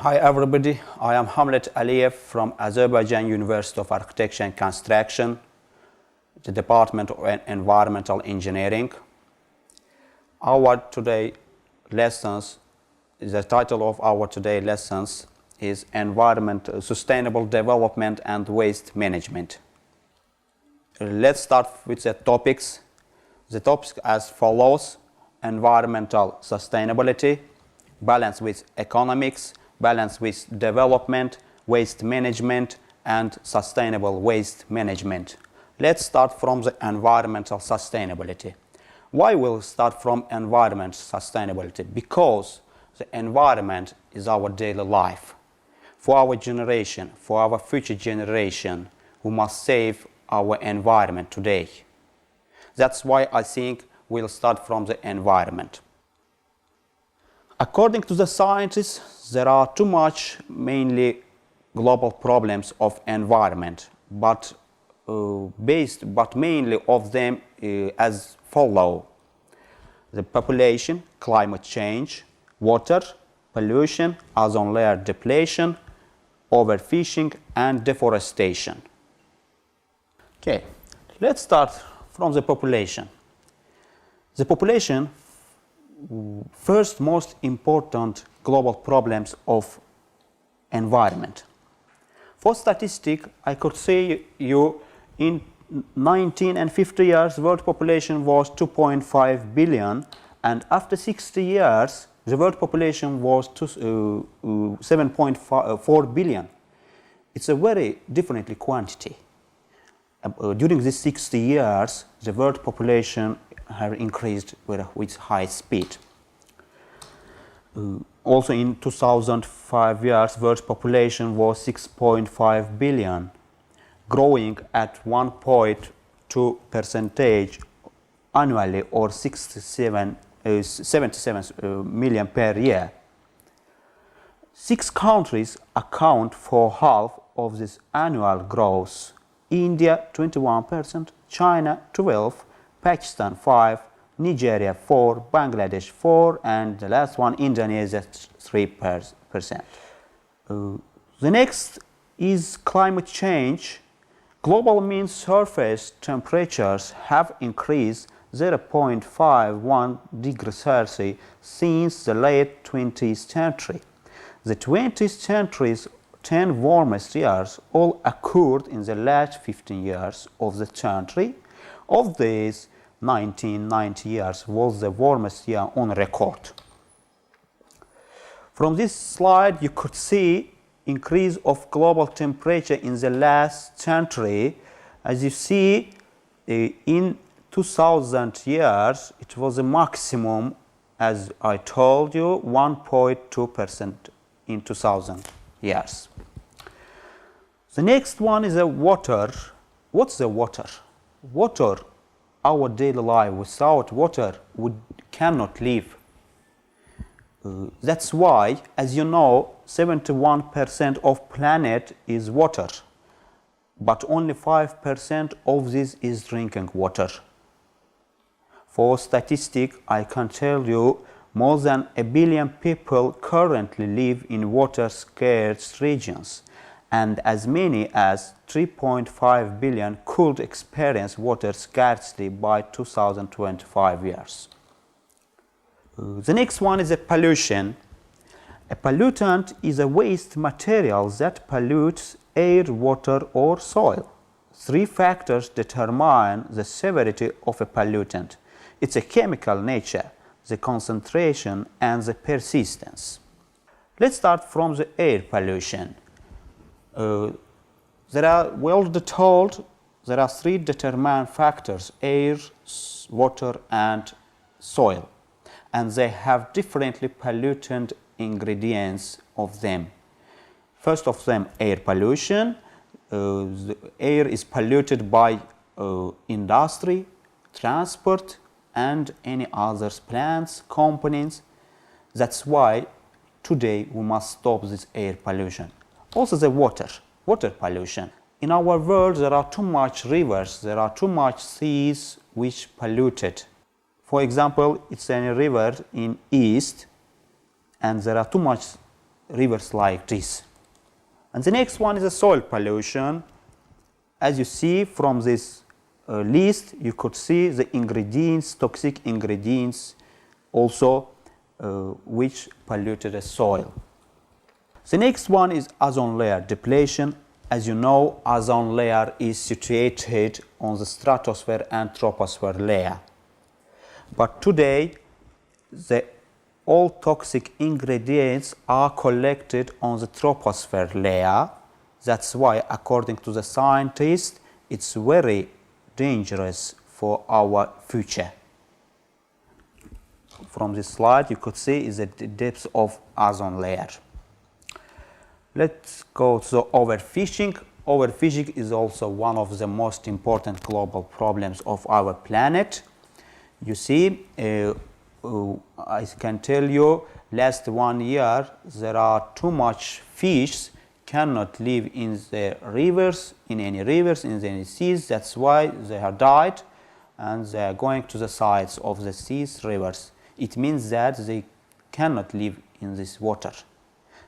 Hi everybody, I am Hamlet Aliyev from Azerbaijan University of Architecture and Construction, the Department of Environmental Engineering. Our today lessons, the title of our today lessons is Sustainable Development and Waste Management. Let's start with the topics. The topics as follows: environmental sustainability, balance with economics, balance with development, waste management, and sustainable waste management. Let's start from the environmental sustainability. Why will we start from environment sustainability? Because the environment is our daily life. For our generation, for our future generation, we must save our environment today. That's why I think we'll start from the environment. According to the scientists, there are too much mainly global problems of environment, but mainly of them as follow: the population, climate change, water, pollution, ozone layer depletion, overfishing, and deforestation. Okay, let's start from the population. The population, first most important global problems of environment. For statistic, I could say you in 19 and 50 years world population was 2.5 billion, and after 60 years the world population was 7.4 billion. It's a very different quantity. During these 60 years the world population have increased with high speed. Also in 2005 years, world population was 6.5 billion, growing at 1.2% annually, or 77 million per year. 6 countries account for half of this annual growth: India 21%, China 12%, Pakistan 5%, Nigeria 4%, Bangladesh 4%, and the last one, Indonesia 3%. The next is climate change. Global mean surface temperatures have increased 0.51 degrees Celsius since the late 20th century. The 20th century's 10 warmest years all occurred in the last 15 years of the century. Of these, 1990 years was the warmest year on record. From this slide you could see increase of global temperature in the last century. As you see, in 2000 years it was a maximum, as I told you, 1.2% in 2000 years. The next one is the water. What's the water? Water, our daily life. Without water we cannot live. That's why, as you know, 71% of planet is water, but only 5% of this is drinking water. For statistic, I can tell you more than 1 billion people currently live in water scarce regions, and as many as 3.5 billion could experience water scarcity by 2025 years. The next one is a pollution. A pollutant is a waste material that pollutes air, water, or soil. 3 factors determine the severity of a pollutant: its chemical nature, the concentration, and the persistence. Let's start from the air pollution. There are, well told, there are 3 determinant factors: air, water, and soil, and they have differently pollutant ingredients of them. First of them, air pollution. The air is polluted by industry, transport, and any other plants, components. That's why today we must stop this air pollution. Also the water pollution. In our world there are too much rivers, there are too much seas which polluted. For example, it's a river in east and there are too much rivers like this. And the next one is a soil pollution. As you see from this list, you could see the ingredients, toxic ingredients also which polluted the soil. The next one is ozone layer depletion. As you know, ozone layer is situated on the stratosphere and troposphere layer. But today, all toxic ingredients are collected on the troposphere layer. That's why, according to the scientists, it's very dangerous for our future. From this slide, you could see is the depth of ozone layer. Let's go to overfishing. Overfishing is also one of the most important global problems of our planet. You see, I can tell you, last 1 year, there are too much fish cannot live in the rivers, in any seas. That's why they have died and they are going to the sides of the seas, rivers. It means that they cannot live in this water.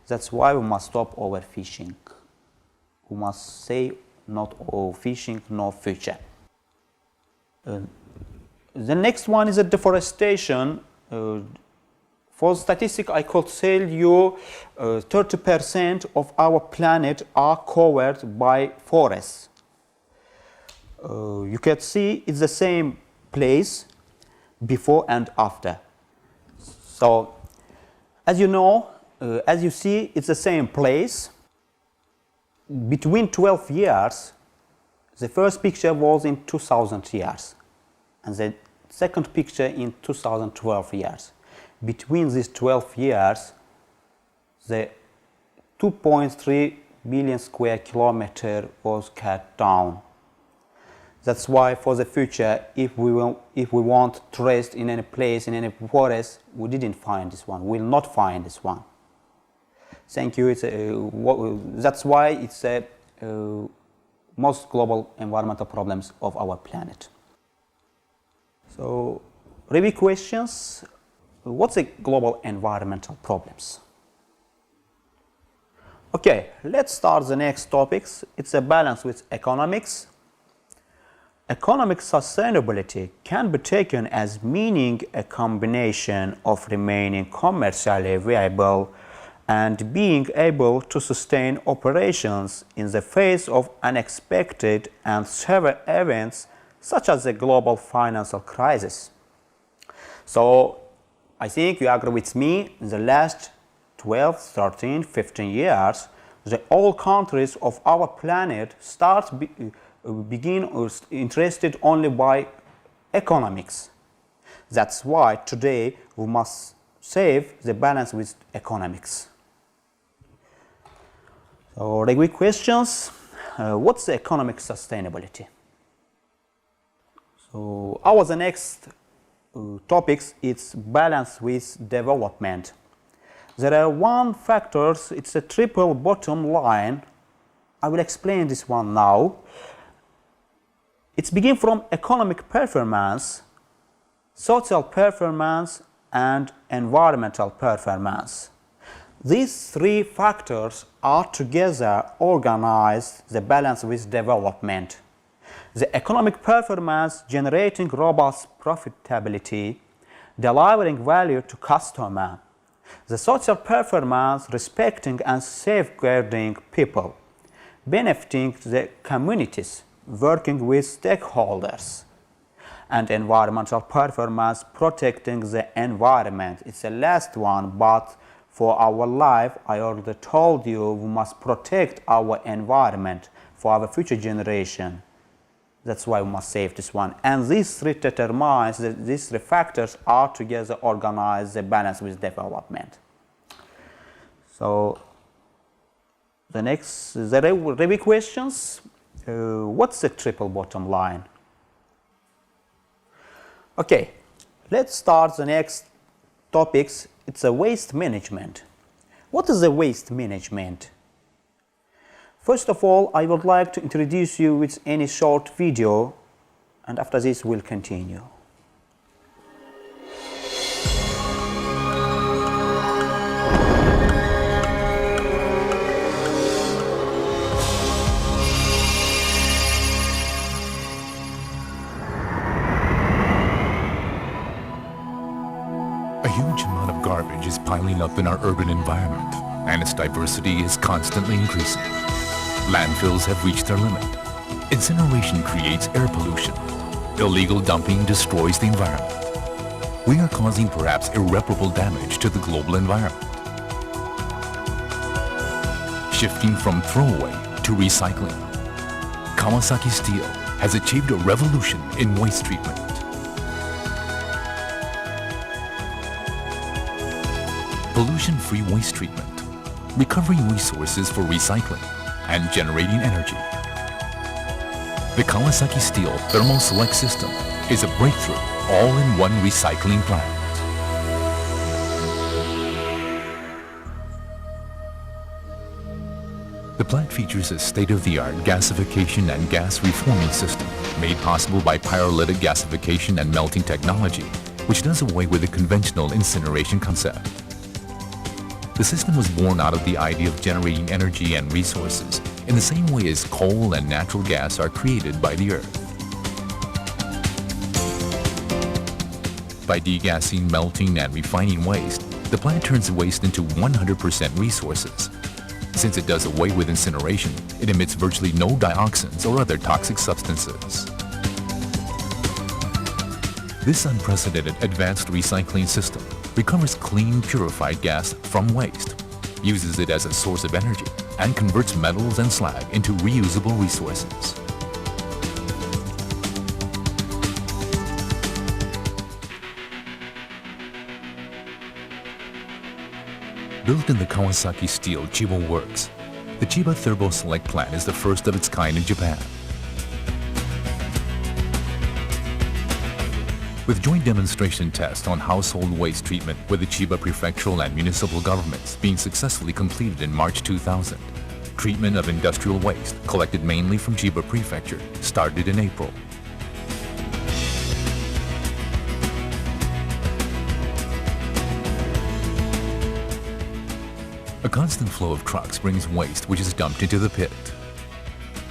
That's why we must stop overfishing. We must say not overfishing, no future. The next one is a deforestation. For statistic, I could tell you 30% of our planet are covered by forests. You can see it's the same place before and after. So, as you know, as you see, it's the same place. Between 12 years, the first picture was in 2000 years, and the second picture in 2012 years. Between these 12 years, the 2.3 billion square kilometer was cut down. That's why for the future, if we want to rest in any place, in any forest, we didn't find this one. We will not find this one. Thank you. That's why it's most global environmental problems of our planet. So, review questions. What's the global environmental problems? Okay, let's start the next topics. It's a balance with economics. Economic sustainability can be taken as meaning a combination of remaining commercially viable and being able to sustain operations in the face of unexpected and severe events such as the global financial crisis. So, I think you agree with me, in the last 12, 13, 15 years, all countries of our planet begin interested only by economics. That's why today we must save the balance with economics. So, regular questions. What's the economic sustainability? So, the next topics, it's balance with development. There are one factors, it's a triple bottom line. I will explain this one now. It's begin from economic performance, social performance, and environmental performance. These three factors are together organize the balance with development. The economic performance generating robust profitability, delivering value to customer. The social performance respecting and safeguarding people, benefiting the communities, working with stakeholders. And environmental performance protecting the environment. It's the last one, but for our life, I already told you we must protect our environment for our future generation. That's why we must save this one. And these three determines that these three factors are together organize the balance with development. So the next, the review questions. What's the triple bottom line? Okay, let's start the next topics. It's a waste management. What is the waste management? First of all, I would like to introduce you with any short video, and after this we'll continue. is piling up in our urban environment, and its diversity is constantly increasing. Landfills have reached their limit. Incineration creates air pollution. Illegal dumping destroys the environment. We are causing perhaps irreparable damage to the global environment. Shifting from throwaway to recycling, Kawasaki Steel has achieved a revolution in waste treatment. Pollution-free waste treatment, recovering resources for recycling, and generating energy. The Kawasaki Steel Thermal Select System is a breakthrough all-in-one recycling plant. The plant features a state-of-the-art gasification and gas reforming system made possible by pyrolytic gasification and melting technology, which does away with the conventional incineration concept. The system was born out of the idea of generating energy and resources in the same way as coal and natural gas are created by the earth. By degassing, melting, and refining waste, the plant turns waste into 100% resources. Since it does away with incineration, it emits virtually no dioxins or other toxic substances. This unprecedented advanced recycling system recovers clean, purified gas from waste, uses it as a source of energy, and converts metals and slag into reusable resources. Built in the Kawasaki Steel Chiba Works, the Chiba Thermal Select plant is the first of its kind in Japan. With joint demonstration tests on household waste treatment with the Chiba prefectural and municipal governments being successfully completed in March 2000, treatment of industrial waste collected mainly from Chiba Prefecture started in April. A constant flow of trucks brings waste which is dumped into the pit.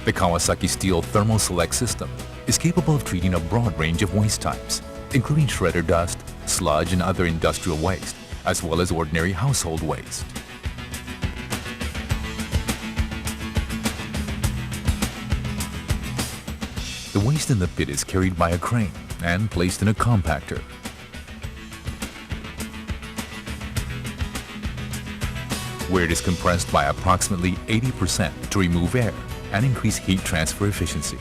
The Kawasaki Steel Thermal Select system is capable of treating a broad range of waste types, including shredder dust, sludge, and other industrial waste, as well as ordinary household waste. The waste in the pit is carried by a crane and placed in a compactor. Where it is compressed by approximately 80% to remove air and increase heat transfer efficiency.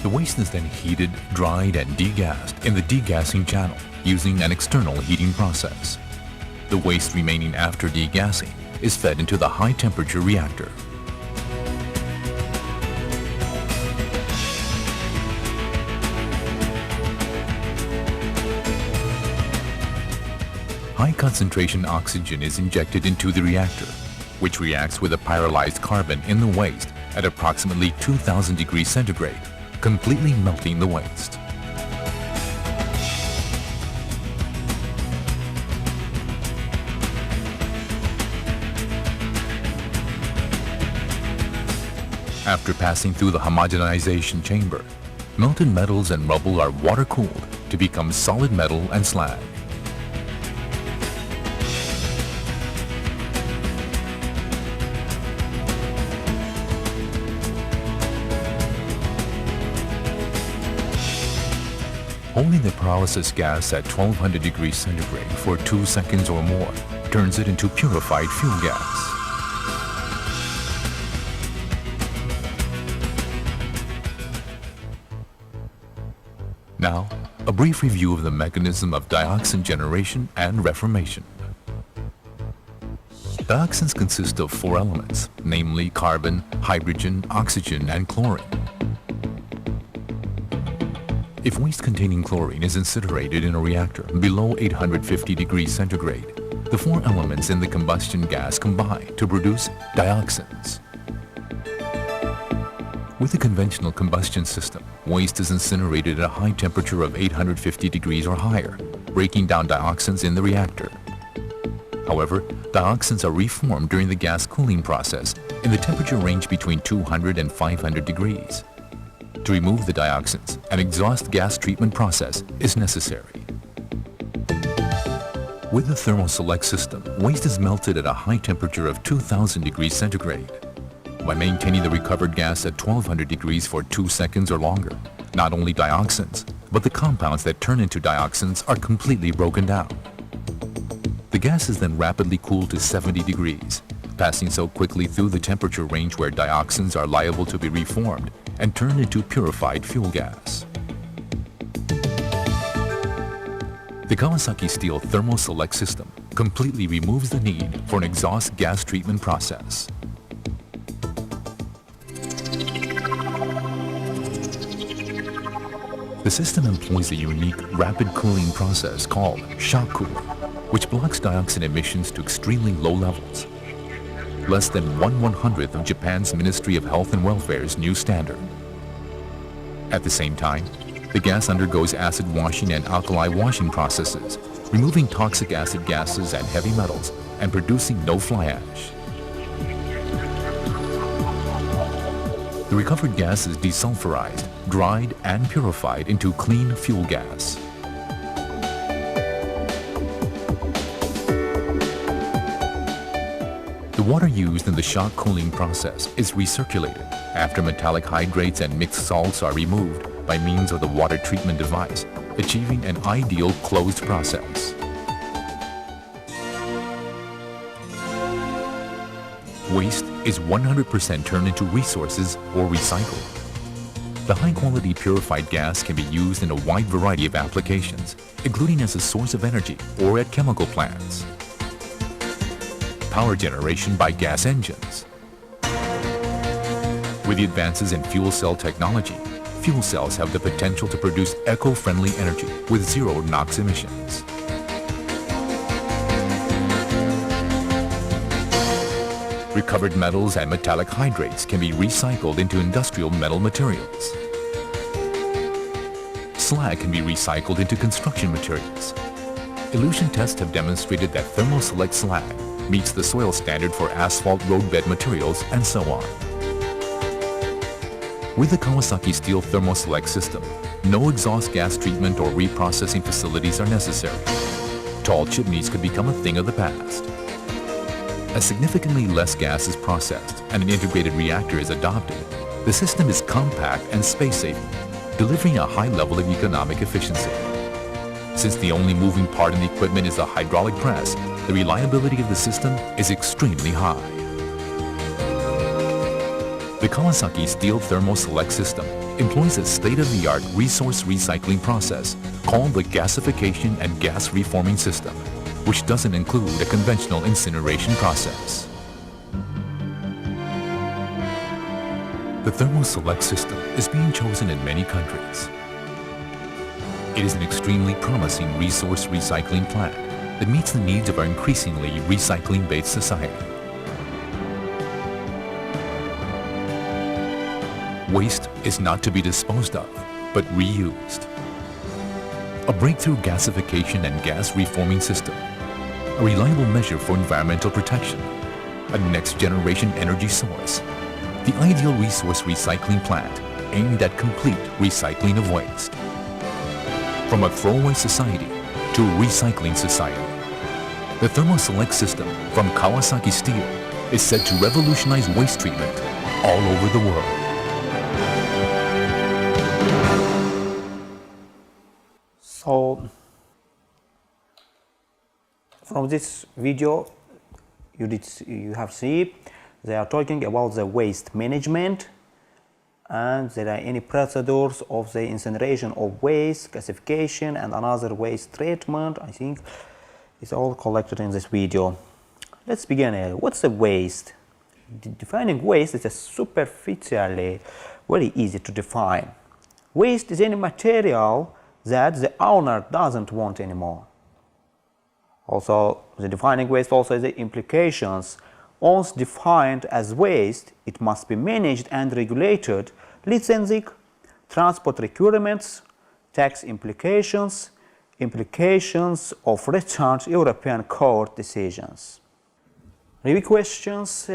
The waste is then heated, dried, and degassed in the degassing channel using an external heating process. The waste remaining after degassing is fed into the high-temperature reactor. High-concentration oxygen is injected into the reactor, which reacts with the pyrolyzed carbon in the waste at approximately 2000 degrees centigrade, completely melting the waste. After passing through the homogenization chamber, melted metals and rubble are water-cooled to become solid metal and slag. Holding the pyrolysis gas at 1200 degrees centigrade for 2 seconds or more turns it into purified fuel gas. Now, a brief review of the mechanism of dioxin generation and reformation. Dioxins consist of 4 elements, namely carbon, hydrogen, oxygen, and chlorine. If waste containing chlorine is incinerated in a reactor below 850 degrees centigrade, the 4 elements in the combustion gas combine to produce dioxins. With a conventional combustion system, waste is incinerated at a high temperature of 850 degrees or higher, breaking down dioxins in the reactor. However, dioxins are reformed during the gas cooling process in the temperature range between 200 and 500 degrees. To remove the dioxins, an exhaust gas treatment process is necessary. With the thermoselect system, waste is melted at a high temperature of 2000 degrees centigrade. By maintaining the recovered gas at 1200 degrees for 2 seconds or longer, not only dioxins, but the compounds that turn into dioxins are completely broken down. The gas is then rapidly cooled to 70 degrees, passing so quickly through the temperature range where dioxins are liable to be reformed and turned into purified fuel gas. The Kawasaki Steel Thermoselect system completely removes the need for an exhaust gas treatment process. The system employs a unique rapid cooling process called shock cooling, which blocks dioxin emissions to extremely low levels, less than 1/100th of Japan's Ministry of Health and Welfare's new standard. At the same time, the gas undergoes acid washing and alkali washing processes, removing toxic acid gases and heavy metals and producing no fly ash. The recovered gas is desulfurized, dried, and purified into clean fuel gas. The water used in the shock cooling process is recirculated after metallic hydrates and mixed salts are removed by means of the water treatment device, achieving an ideal closed process. Waste is 100% turned into resources or recycled. The high-quality purified gas can be used in a wide variety of applications, including as a source of energy or at chemical plants, power generation by gas engines. With the advances in fuel cell technology, fuel cells have the potential to produce eco-friendly energy with zero NOx emissions. Recovered metals and metallic hydrates can be recycled into industrial metal materials. Slag can be recycled into construction materials. Elution tests have demonstrated that Thermoselect slag meets the soil standard for asphalt roadbed materials, and so on. With the Kawasaki Steel Thermoselect system, no exhaust gas treatment or reprocessing facilities are necessary. Tall chimneys could become a thing of the past. As significantly less gas is processed and an integrated reactor is adopted, the system is compact and space-saving, delivering a high level of economic efficiency. Since the only moving part in the equipment is a hydraulic press, the reliability of the system is extremely high. The Kawasaki Steel Thermoselect system employs a state-of-the-art resource recycling process called the gasification and gas reforming system, which doesn't include a conventional incineration process. The Thermoselect system is being chosen in many countries. It is an extremely promising resource recycling plant that meets the needs of our increasingly recycling-based society. Waste is not to be disposed of, but reused. A breakthrough gasification and gas reforming system, a reliable measure for environmental protection, a next-generation energy source, the ideal resource recycling plant aimed at complete recycling of waste. From a throwaway society to a recycling society, the Thermoselect system from Kawasaki Steel is set to revolutionize waste treatment all over the world. So, from this video, you have seen they are talking about the waste management, and there are any procedures of the incineration of waste, gasification, and another waste treatment. I think it's all collected in this video. Let's begin here. What's the waste? Defining waste is superficially very easy to define. Waste is any material that the owner doesn't want anymore. Also, the defining waste also has the implications. Once defined as waste, it must be managed and regulated, licensing, transport requirements, tax implications, implications of recent European court decisions. Review questions.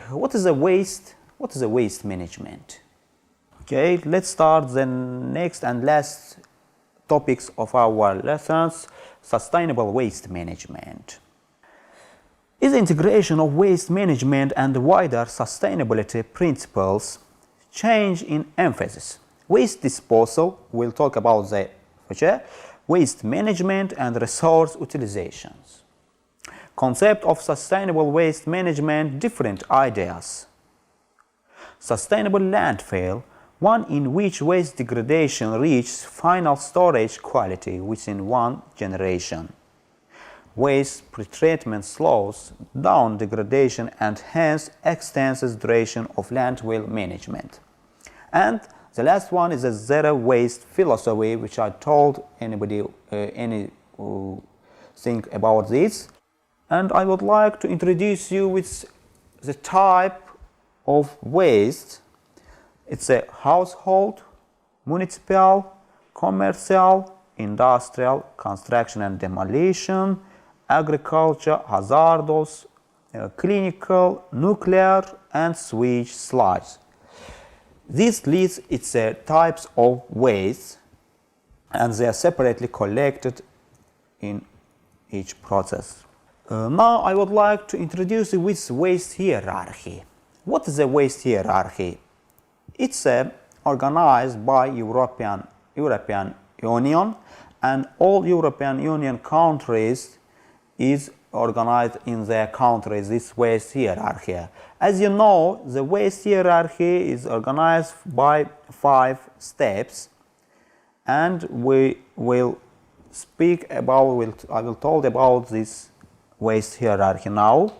What is the waste? What is the waste management? Okay, let's start the next and last topics of our lessons: sustainable waste management. Is integration of waste management and wider sustainability principles change in emphasis? Waste disposal, we'll talk about the future, waste management and resource utilizations. Concept of sustainable waste management, different ideas. Sustainable landfill, one in which waste degradation reaches final storage quality within one generation. Waste pretreatment slows down degradation and hence extends the duration of landfill management. And the last one is a zero waste philosophy, which I told anybody anything about this. And I would like to introduce you with the type of waste. It's a household, municipal, commercial, industrial, construction and demolition, agriculture, hazardous, clinical, nuclear, and sewage sludge. This lists its types of waste, and they are separately collected in each process. Now I would like to introduce you with waste hierarchy. What is a waste hierarchy? It's organized by European Union, and all European Union countries is organized in their countries, this waste hierarchy. As you know, the waste hierarchy is organized by 5 steps, and we will I will talk about this waste hierarchy now.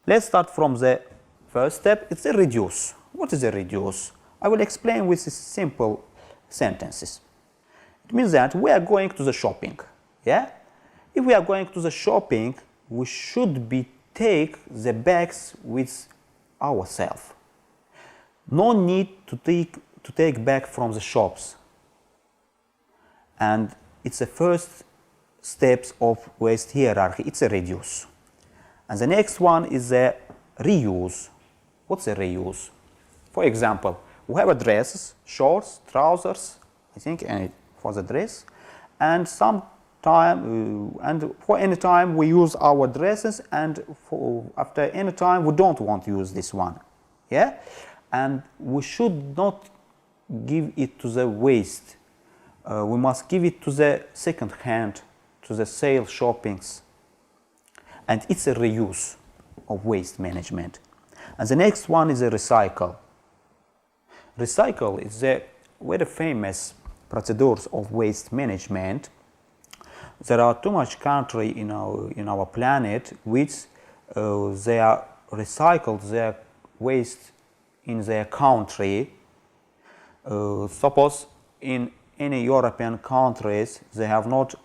Let's start from the first step. It's a reduce. What is a reduce? I will explain with simple sentences. It means that we are going to the shopping. Yeah? If we are going to the shopping, we should take the bags with ourselves. No need to take back from the shops. And it's the first steps of waste hierarchy. It's a reduce. And the next one is a reuse. What's a reuse? For example, we have a dresses, shorts, trousers, I think, and for the dress, and for any time we use our dresses, and after any time we don't want to use this one. Yeah, and we should not give it to the waste. We must give it to the second hand, to the sale shoppings, and it's a reuse of waste management. And the next one is a recycle. Recycle is a very famous procedures of waste management. There are too much countries in our planet which they are recycled their waste in their country. Suppose in any European countries they have not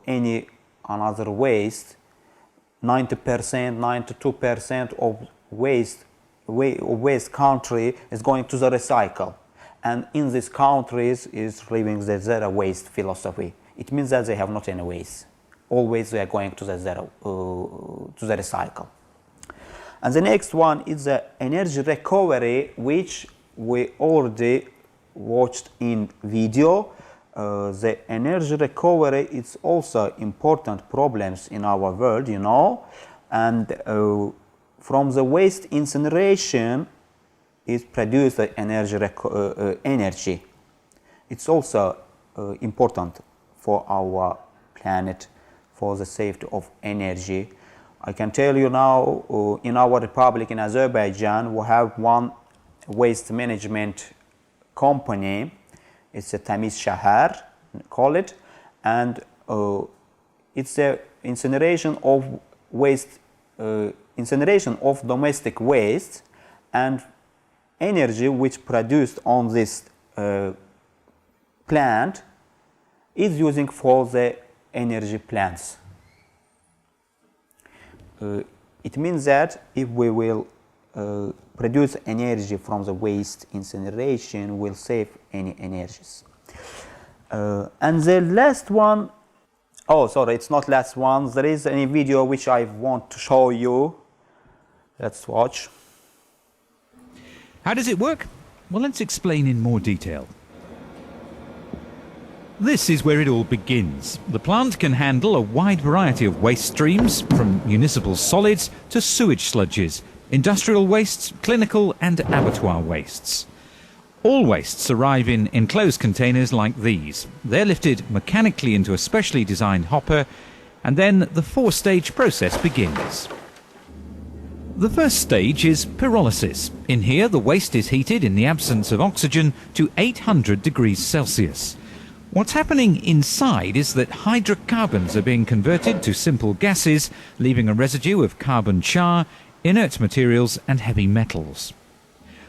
any another waste. 90%, 92% of waste country is going to the recycle, and in these countries is living the zero waste philosophy. It means that they have not any waste. Always they are going to the recycle. And the next one is the energy recovery, which we already watched in video. The energy recovery is also important problems in our world, you know, and from the waste incineration is produced the energy. It's also important for our planet, for the safety of energy. I can tell you now, in our republic, in Azerbaijan, we have one waste management company. It's a Tamiz Shahar, call it, and it's a incineration of waste, incineration of domestic waste, and energy which produced on this plant is using for the energy plants. It means that if we will produce energy from the waste incineration, we'll save any energies. And the last one, oh sorry, it's not last one, there is a video which I want to show you. Let's watch. How does it work? Well, let's explain in more detail. This is where it all begins. The plant can handle a wide variety of waste streams, from municipal solids to sewage sludges, industrial wastes, clinical and abattoir wastes. All wastes arrive in enclosed containers like these. They're lifted mechanically into a specially designed hopper, and then the four-stage process begins. The first stage is pyrolysis. In here, the waste is heated in the absence of oxygen to 800 degrees Celsius. What's happening inside is that hydrocarbons are being converted to simple gases, leaving a residue of carbon char, inert materials and heavy metals.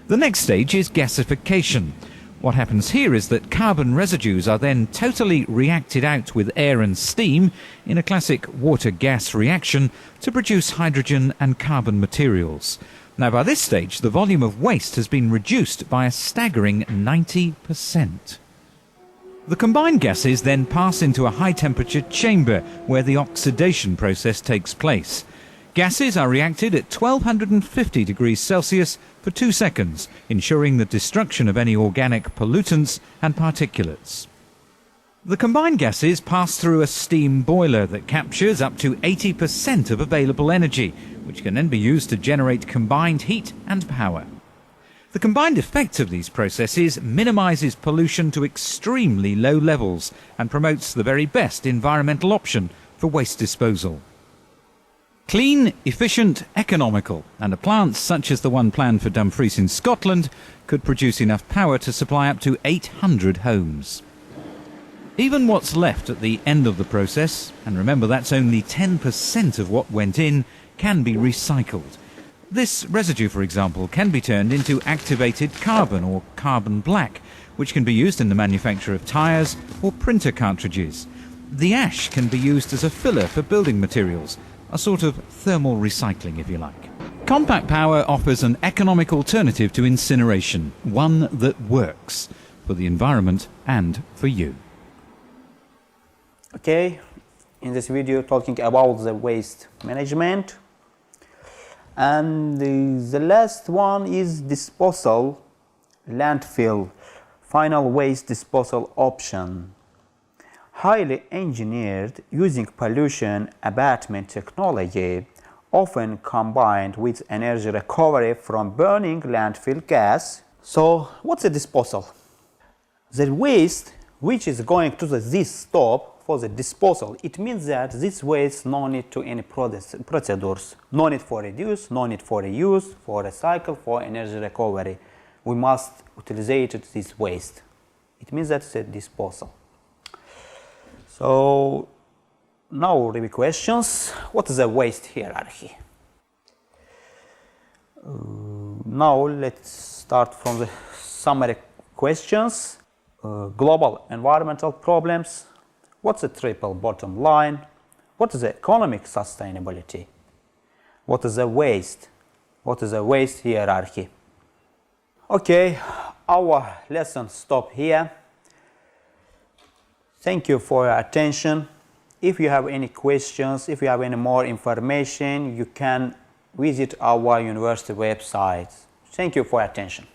The next stage is gasification. What happens here is that carbon residues are then totally reacted out with air and steam in a classic water-gas reaction to produce hydrogen and carbon materials. Now, by this stage, the volume of waste has been reduced by a staggering 90%. The combined gases then pass into a high-temperature chamber where the oxidation process takes place. Gases are reacted at 1250 degrees Celsius for 2 seconds, ensuring the destruction of any organic pollutants and particulates. The combined gases pass through a steam boiler that captures up to 80% of available energy, which can then be used to generate combined heat and power. The combined effect of these processes minimises pollution to extremely low levels and promotes the very best environmental option for waste disposal. Clean, efficient, economical, and a plant such as the one planned for Dumfries in Scotland could produce enough power to supply up to 800 homes. Even what's left at the end of the process, and remember that's only 10% of what went in, can be recycled. This residue, for example, can be turned into activated carbon or carbon black, which can be used in the manufacture of tyres or printer cartridges. The ash can be used as a filler for building materials, a sort of thermal recycling, if you like. Compact Power offers an economic alternative to incineration, one that works for the environment and for you. Okay, in this video talking about the waste management. And the last one is disposal, landfill, final waste disposal option. Highly engineered using pollution abatement technology, often combined with energy recovery from burning landfill gas. So what's a disposal? The waste which is going to this stop for the disposal, it means that this waste no need to any procedures, no need for reduce, no need for reuse, for recycle, for energy recovery. We must utilize this waste. It means that it's a disposal. So now the questions. What is the waste hierarchy? Now let's start from the summary questions. Global environmental problems. What's the triple bottom line? What is the economic sustainability? What is the waste? What is the waste hierarchy? Okay, our lesson stop here. Thank you for your attention. If you have any questions, if you have any more information, you can visit our university website. Thank you for your attention.